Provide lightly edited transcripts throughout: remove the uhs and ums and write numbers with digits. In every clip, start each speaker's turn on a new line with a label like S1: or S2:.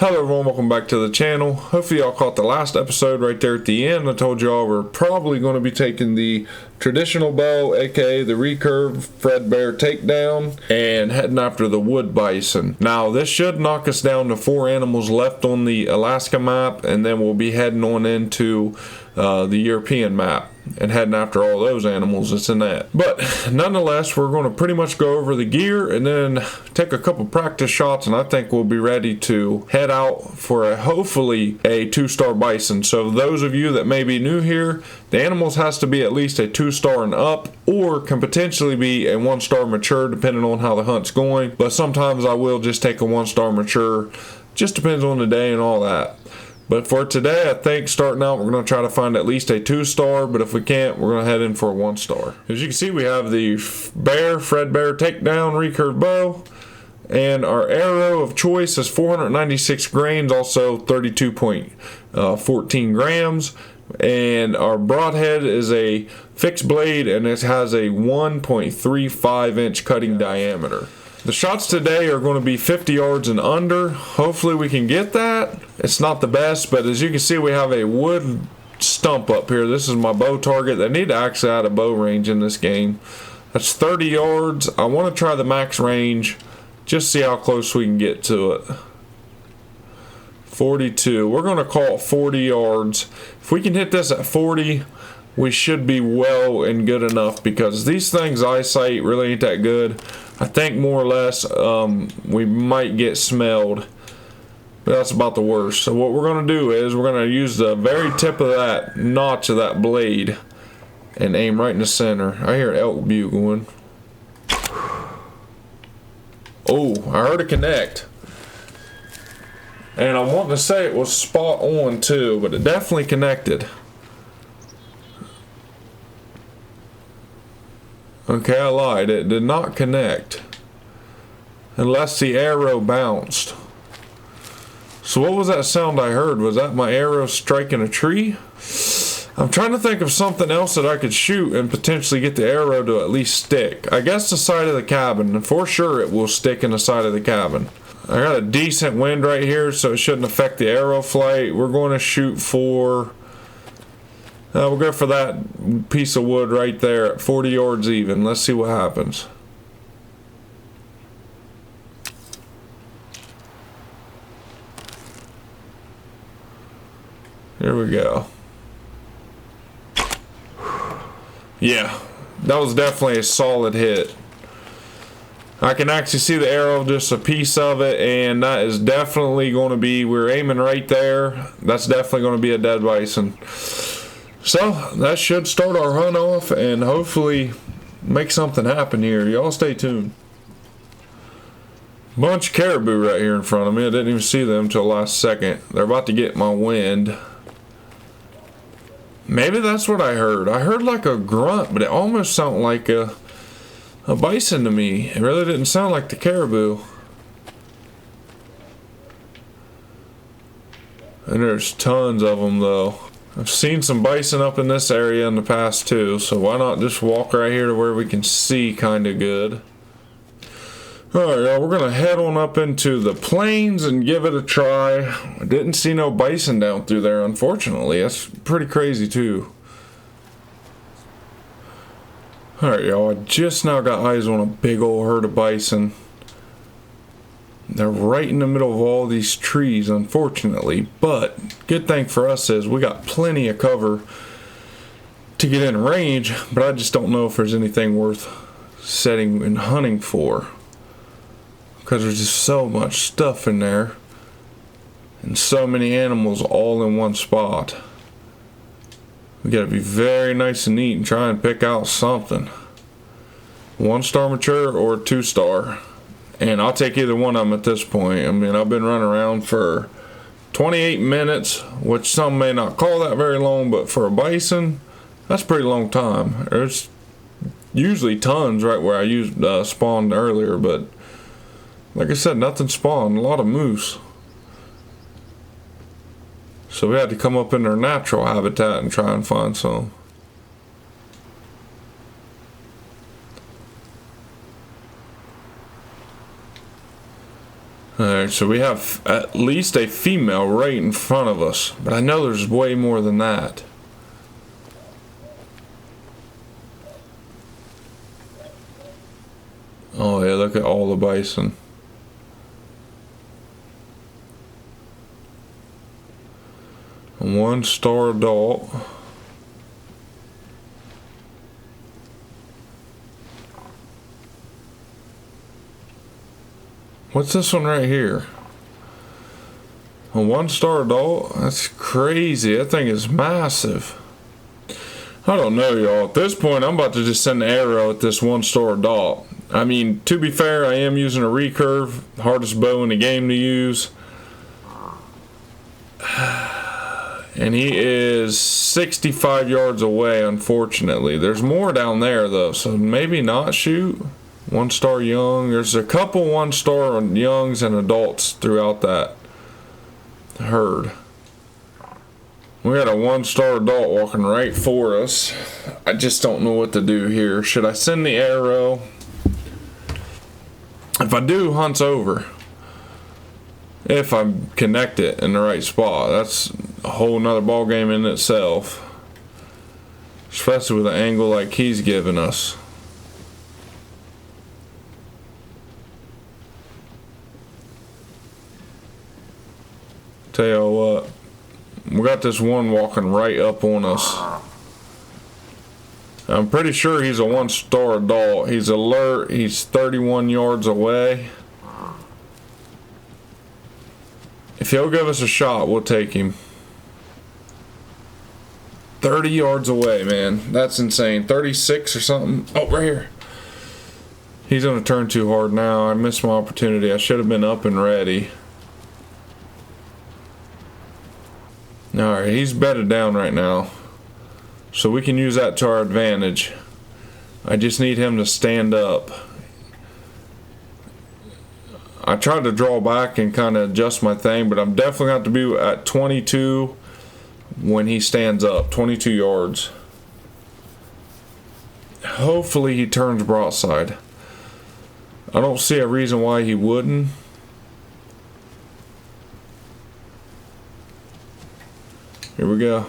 S1: Hello everyone, welcome back to the channel. Hopefully y'all caught the last episode right there at the end. I told y'all we're probably going to be taking the traditional bow, aka the recurve Fredbear takedown, and heading after the wood bison. Now this should knock us down to 4 animals left on the Alaska map, and then we'll be heading on into the European map and heading after all those animals that's in that. But nonetheless, we're going to pretty much go over the gear and then take a couple practice shots, and I think we'll be ready to head out for hopefully a 2-star bison. So those of you that may be new here, the animals has to be at least a 2-star and up, or can potentially be a 1-star mature depending on how the hunt's going. But sometimes I will just take a 1-star mature, just depends on the day and all that. But for today, I think starting out, we're going to try to find at least a 2-star, but if we can't, we're going to head in for a 1-star. As you can see, we have the Fredbear takedown recurve bow, and our arrow of choice is 496 grains, also 32.14 grams, and our broadhead is a fixed blade, and it has a 1.35 inch cutting diameter. The shots today are going to be 50 yards and under. Hopefully we can get that. It's not the best, but as you can see, we have a wood stump up here. This is my bow target. They need to actually add a bow range in this game. That's 30 yards. I want to try the max range, just see how close we can get to it. 42. We're going to call it 40 yards. If we can hit this at 40, we should be well and good enough, because these things' eyesight really ain't that good. I think more or less we might get smelled, but that's about the worst. So what we're going to do is we're going to use the very tip of that notch of that blade and aim right in the center. I hear elk bugling. Oh, I heard it connect. And I want to say it was spot on too, but it definitely connected. Okay, I lied. It did not connect. Unless the arrow bounced. So what was that sound I heard? Was that my arrow striking a tree? I'm trying to think of something else that I could shoot and potentially get the arrow to at least stick. I guess the side of the cabin. And for sure it will stick in the side of the cabin. I got a decent wind right here, so it shouldn't affect the arrow flight. We're going to shoot for... we'll go for that piece of wood right there at 40 yards even. Let's see what happens. Here we go. Yeah, that was definitely a solid hit. I can actually see the arrow, just a piece of it, and that is definitely going to be, we're aiming right there. That's definitely going to be a dead bison. So that should start our hunt off and hopefully make something happen here. Y'all stay tuned. Bunch of caribou right here in front of me. I didn't even see them until last second. They're about to get my wind. Maybe that's what I heard. I heard like a grunt, but it almost sounded like a bison to me. It really didn't sound like the caribou. And there's tons of them though. I've seen some bison up in this area in the past too, so why not just walk right here to where we can see kind of good. Alright y'all, we're going to head on up into the plains and give it a try. I didn't see no bison down through there, unfortunately. That's pretty crazy too. Alright y'all, I just now got eyes on a big old herd of bison. They're right in the middle of all these trees, unfortunately, but good thing for us is we got plenty of cover to get in range, but I just don't know if there's anything worth setting and hunting for, because there's just so much stuff in there and so many animals all in one spot. We gotta be very nice and neat and try and pick out something. 1-star mature or 2-star. And I'll take either one of them at this point. I mean, I've been running around for 28 minutes, which some may not call that very long, but for a bison, that's a pretty long time. There's usually tons right where I used spawned earlier, but like I said, nothing spawned. A lot of moose. So we had to come up in their natural habitat and try and find some. Alright, so we have at least a female right in front of us, but I know there's way more than that. Oh yeah, look at all the bison. A 1-star adult. What's this one right here? A 1-star adult? That's crazy. That thing is massive. I don't know, y'all. At this point, I'm about to just send an arrow at this 1-star adult. I mean, to be fair, I am using a recurve. Hardest bow in the game to use. And he is 65 yards away, unfortunately. There's more down there, though, so maybe not shoot. 1-star young. There's a couple 1-star youngs and adults throughout that herd. We got a 1-star adult walking right for us. I just don't know what to do here. Should I send the arrow? If I do, hunt's over. If I connect it in the right spot. That's a whole nother ball game in itself. Especially with an angle like he's giving us. Tell you what, we got this one walking right up on us. I'm pretty sure he's a 1-star adult. He's alert. He's 31 yards away. If he'll give us a shot, we'll take him. 30 yards away, man. That's insane. 36 or something. Oh, right here. He's going to turn too hard now. I missed my opportunity. I should have been up and ready. Alright, he's bedded down right now. So we can use that to our advantage. I just need him to stand up. I tried to draw back and kind of adjust my thing, but I'm definitely going to have to be at 22 when he stands up. 22 yards. Hopefully he turns broadside. I don't see a reason why he wouldn't. Here we go.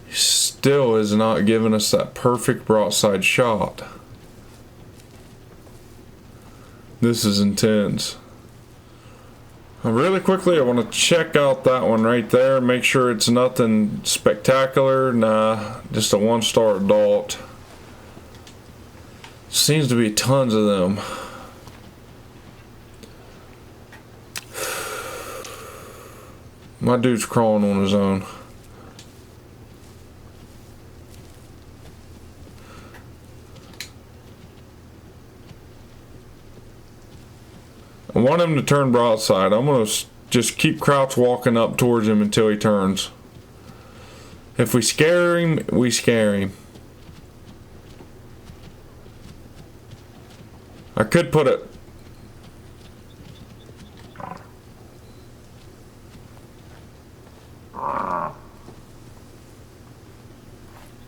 S1: He still is not giving us that perfect broadside shot. This is intense. Really quickly, I want to check out that one right there. Make sure it's nothing spectacular. Nah, just a 1-star adult. Seems to be tons of them. My dude's crawling on his own. I want him to turn broadside. I'm going to just keep crouch walking up towards him until he turns. If we scare him, we scare him. I could put it.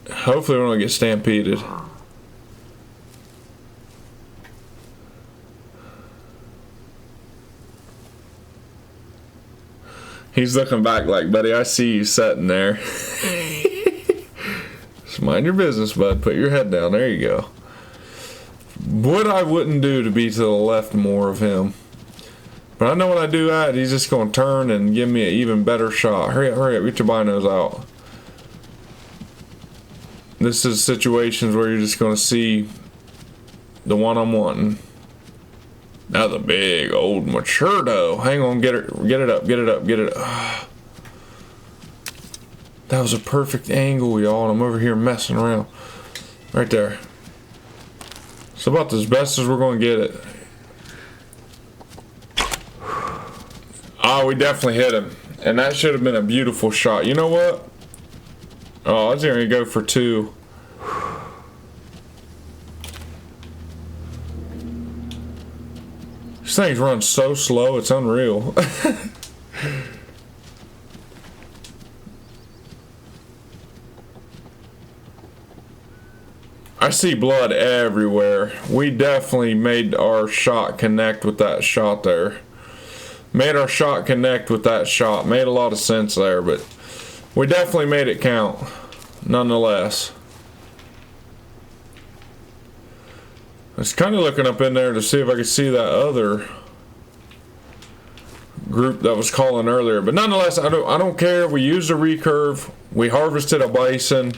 S1: Hopefully we don't get stampeded. He's looking back like, buddy, I see you sitting there. Just mind your business, bud. Put your head down. There you go. What I wouldn't do to be to the left more of him. But I know when I do that, he's just going to turn and give me an even better shot. Hurry up, get your binos out. This is situations where you're just going to see the one I'm wanting. That's a big old mature doe. Hang on, get it up. That was a perfect angle, y'all, and I'm over here messing around. Right there. It's about as best as we're going to get it. Oh, we definitely hit him. And that should have been a beautiful shot. You know what? Oh, I was going to go for 2. This thing's running so slow, it's unreal. I see blood everywhere. We definitely made our shot connect with that shot there. Made our shot connect with that shot. Made a lot of sense there, but we definitely made it count, nonetheless. I was kind of looking up in there to see if I could see that other group that was calling earlier, but nonetheless, I don't care. We used a recurve. We harvested a bison.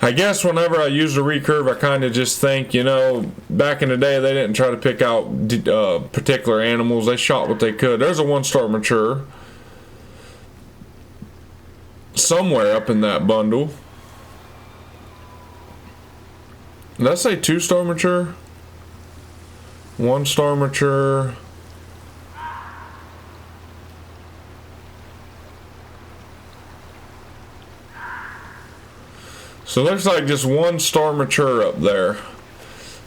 S1: I guess whenever I use a recurve, I kind of just think, you know, back in the day, they didn't try to pick out particular animals. They shot what they could. There's a 1-star mature somewhere up in that bundle. Did I say 2-star mature? 1-star mature. So it looks like just 1-star mature up there.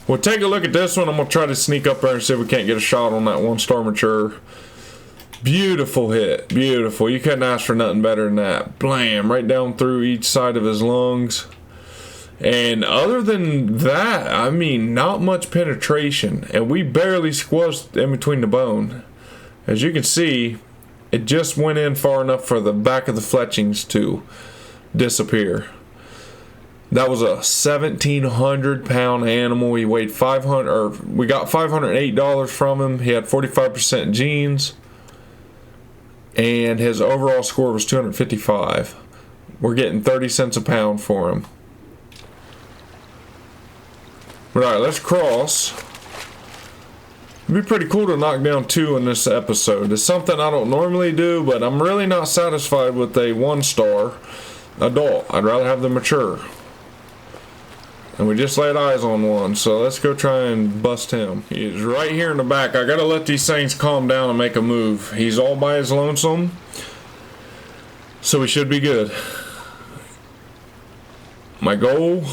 S1: We'll take a look at this one. I'm going to try to sneak up there and see if we can't get a shot on that 1-star mature. Beautiful hit. Beautiful. You couldn't ask for nothing better than that. Blam. Right down through each side of his lungs. And other than that, I mean, not much penetration. And we barely squished in between the bone. As you can see, it just went in far enough for the back of the fletchings to disappear. That was a 1,700 pound animal. He weighed 500, or we got $508 from him. He had 45% genes, and his overall score was 255. We're getting 30 cents a pound for him. All right, let's cross. It'd be pretty cool to knock down 2 in this episode. It's something I don't normally do, but I'm really not satisfied with a 1-star adult. I'd rather have the mature. And we just laid eyes on one, so let's go try and bust him. He's right here in the back. I gotta let these things calm down and make a move. He's all by his lonesome, so we should be good. My goal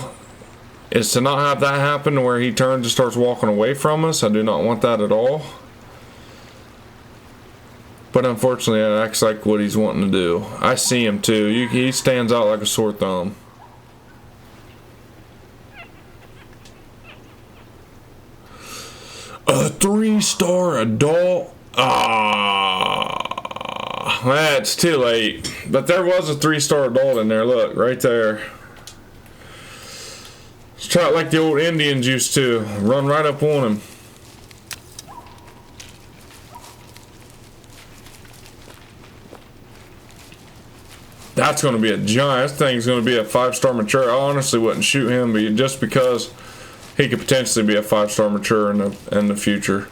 S1: is to not have that happen to where he turns and starts walking away from us. I do not want that at all. But unfortunately, it acts like what he's wanting to do. I see him too. He stands out like a sore thumb. A 3-star adult? That's too late. But there was a 3-star adult in there. Look, right there. Let's try it like the old Indians used to. Run right up on him. That's going to be a giant. This thing's going to be a 5-star mature. I honestly wouldn't shoot him, but just because he could potentially be a 5-star mature in the future.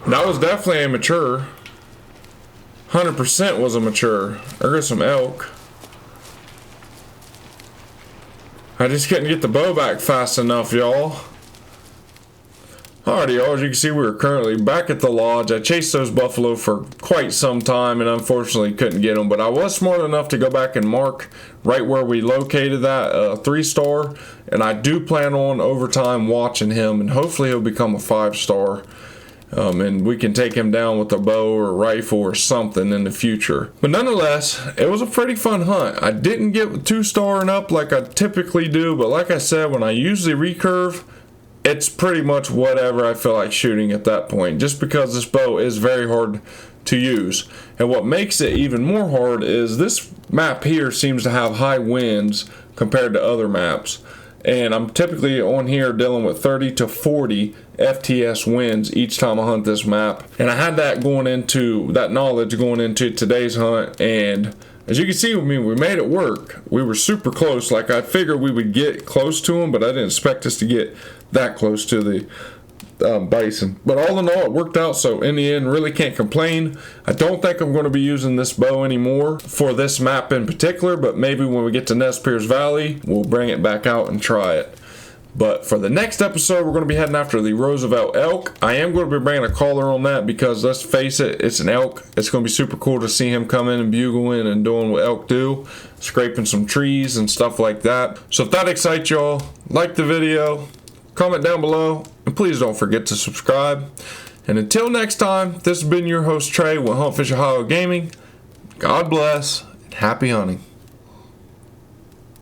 S1: That was definitely a mature. 100% was a mature. There goes some elk. I just couldn't get the bow back fast enough, y'all. Alrighty, y'all, as you can see, we are currently back at the lodge. I chased those buffalo for quite some time and unfortunately couldn't get them, but I was smart enough to go back and mark right where we located that 3-star, and I do plan on over time watching him, and hopefully he'll become a 5-star. And we can take him down with a bow or a rifle or something in the future. But nonetheless, it was a pretty fun hunt. I didn't get 2-star and up like I typically do, but like I said, when I use the recurve, it's pretty much whatever I feel like shooting at that point, just because this bow is very hard to use. And what makes it even more hard is this map here seems to have high winds compared to other maps. And I'm typically on here dealing with 30 to 40 FTS winds each time I hunt this map. And I had that knowledge going into today's hunt, and as you can see, we made it work. We were super close. Like, I figured we would get close to them, but I didn't expect us to get that close to the bison. But all in all, it worked out, so in the end, really can't complain. I don't think I'm going to be using this bow anymore for this map in particular, but maybe when we get to Nez Perce Valley, we'll bring it back out and try it. But for the next episode, we're going to be heading after the Roosevelt elk. I am going to be bringing a caller on that because, let's face it, it's an elk. It's going to be super cool to see him come in and bugling and doing what elk do, scraping some trees and stuff like that. So if that excites y'all, like the video, comment down below, and please don't forget to subscribe. And until next time, this has been your host Trey with Hunt Fish Ohio Gaming. God bless and happy hunting.